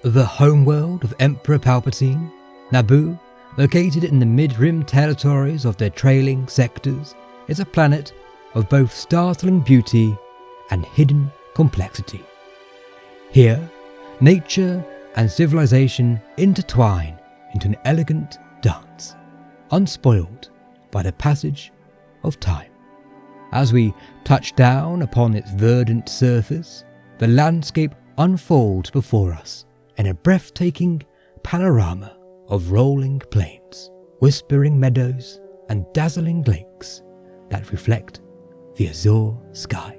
The homeworld of Emperor Palpatine, Naboo, located in the mid-rim territories of their trailing sectors, is a planet of both startling beauty and hidden complexity. Here, nature and civilization intertwine into an elegant dance, unspoiled by the passage of time. As we touch down upon its verdant surface, the landscape unfolds before us in a breathtaking panorama of rolling plains, whispering meadows, and dazzling lakes that reflect the azure sky.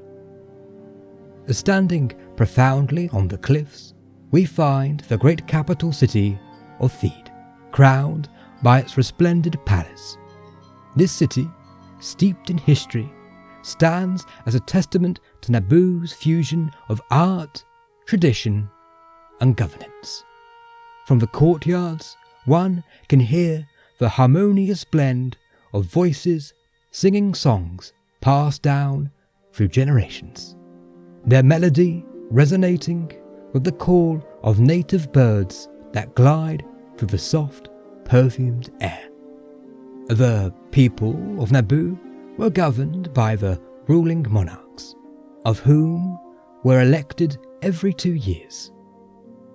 Standing profoundly on the cliffs, we find the great capital city of Theed, crowned by its resplendent palace. This city, steeped in history, stands as a testament to Naboo's fusion of art, tradition, and governance. From the courtyards, one can hear the harmonious blend of voices singing songs passed down through generations, their melody resonating with the call of native birds that glide through the soft, perfumed air. The people of Naboo were governed by the ruling monarchs, of whom were elected every 2 years.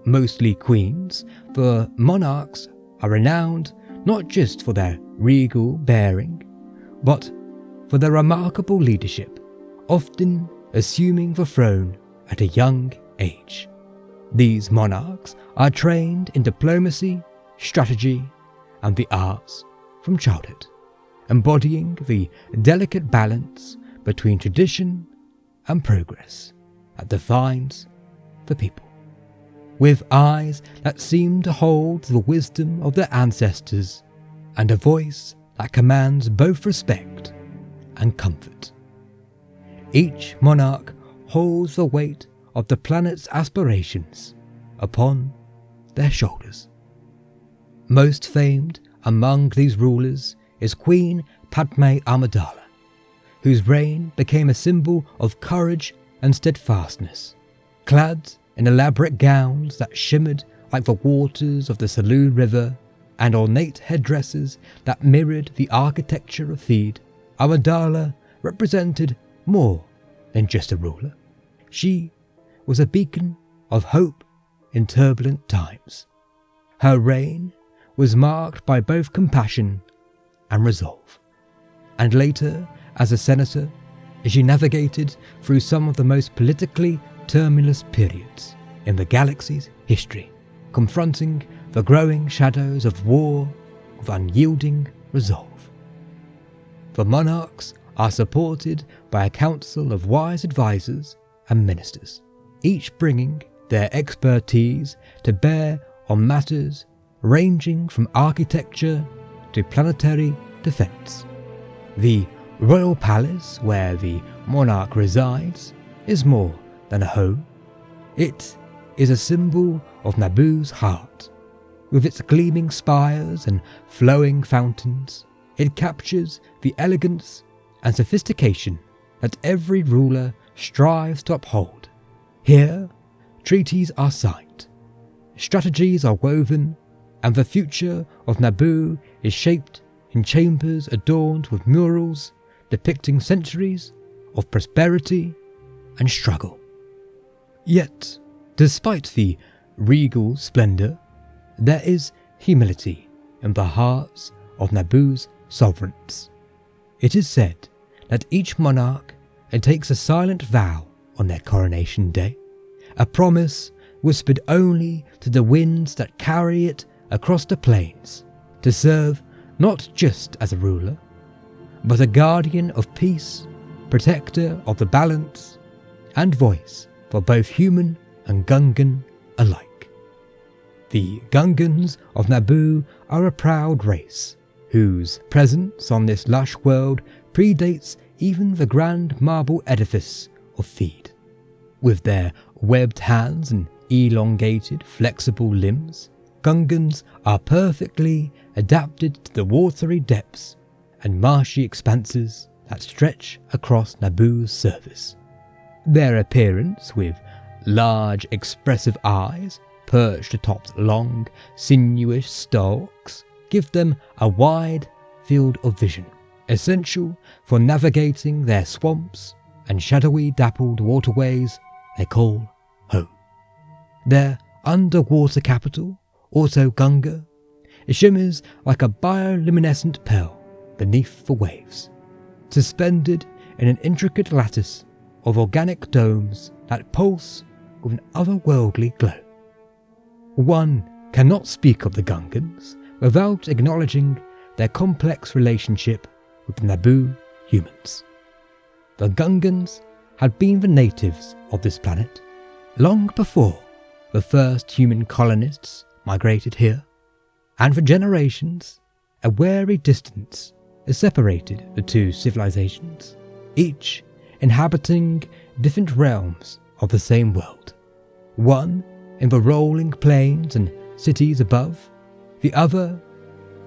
Mostly queens, the monarchs are renowned not just for their regal bearing, but for their remarkable leadership, often assuming the throne at a young age. These monarchs are trained in diplomacy, strategy, and the arts from childhood, embodying the delicate balance between tradition and progress that defines the people. With eyes that seem to hold the wisdom of their ancestors and a voice that commands both respect and comfort. Each monarch holds the weight of the planet's aspirations upon their shoulders. Most famed among these rulers is Queen Padme Amidala, whose reign became a symbol of courage and steadfastness. Clad in elaborate gowns that shimmered like the waters of the Salou River and ornate headdresses that mirrored the architecture of Theed, Amidala represented more than just a ruler. She was a beacon of hope in turbulent times. Her reign was marked by both compassion and resolve. And later, as a senator, she navigated through some of the most politically tumultuous periods in the galaxy's history, confronting the growing shadows of war with unyielding resolve. The monarchs are supported by a council of wise advisors and ministers, each bringing their expertise to bear on matters ranging from architecture to planetary defense. The royal palace where the monarch resides is more than a home. It is a symbol of Naboo's heart. With its gleaming spires and flowing fountains, it captures the elegance and sophistication that every ruler strives to uphold. Here, treaties are signed, strategies are woven, and the future of Naboo is shaped in chambers adorned with murals depicting centuries of prosperity and struggle. Yet, despite the regal splendour, there is humility in the hearts of Naboo's sovereigns. It is said that each monarch takes a silent vow on their coronation day, a promise whispered only to the winds that carry it across the plains, to serve not just as a ruler, but a guardian of peace, protector of the balance, and voice for both human and Gungan alike. The Gungans of Naboo are a proud race, whose presence on this lush world predates even the grand marble edifice of Theed. With their webbed hands and elongated, flexible limbs, Gungans are perfectly adapted to the watery depths and marshy expanses that stretch across Naboo's surface. Their appearance, with large expressive eyes, perched atop long, sinuous stalks, give them a wide field of vision, essential for navigating their swamps and shadowy dappled waterways they call home. Their underwater capital, also Gungan, shimmers like a bioluminescent pearl beneath the waves, suspended in an intricate lattice of organic domes that pulse with an otherworldly glow. One cannot speak of the Gungans without acknowledging their complex relationship with the Naboo humans. The Gungans had been the natives of this planet long before the first human colonists migrated here, and for generations a wary distance has separated the two civilizations, each inhabiting different realms of the same world, one in the rolling plains and cities above, the other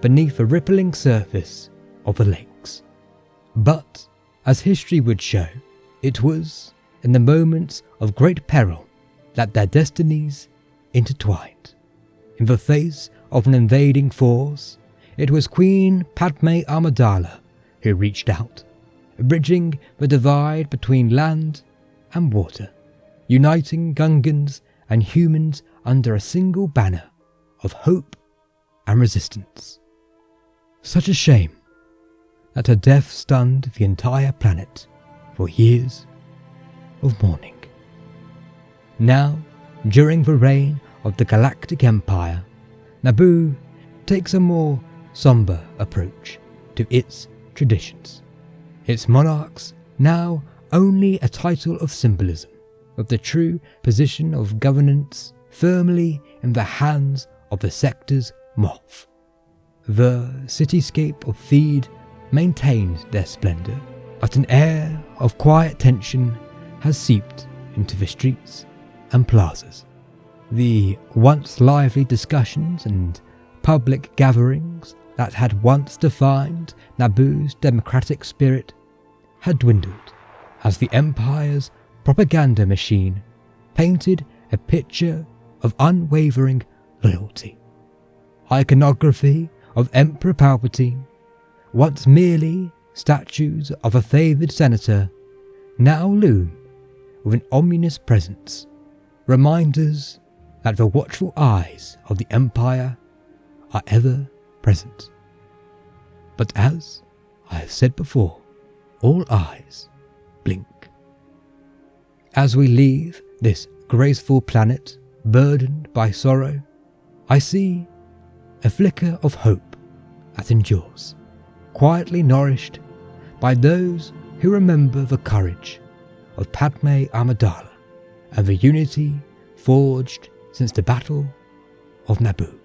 beneath the rippling surface of the lakes. But, as history would show, it was in the moments of great peril that their destinies intertwined. In the face of an invading force, it was Queen Padme Amidala who reached out, bridging the divide between land and water, uniting Gungans and humans under a single banner of hope and resistance. Such a shame that her death stunned the entire planet for years of mourning. Now, during the reign of the Galactic Empire, Naboo takes a more somber approach to its traditions. Its monarchs now only a title of symbolism, with the true position of governance firmly in the hands of the sector's moth. The cityscape of Theed maintains their splendour, but an air of quiet tension has seeped into the streets and plazas. The once lively discussions and public gatherings that had once defined Naboo's democratic spirit had dwindled as the Empire's propaganda machine painted a picture of unwavering loyalty. Iconography of Emperor Palpatine, once merely statues of a favoured senator, now loom with an ominous presence, reminders that the watchful eyes of the Empire are ever present. But as I have said before, all eyes blink. As we leave this graceful planet burdened by sorrow, I see a flicker of hope that endures, quietly nourished by those who remember the courage of Padme Amidala and the unity forged since the Battle of Naboo.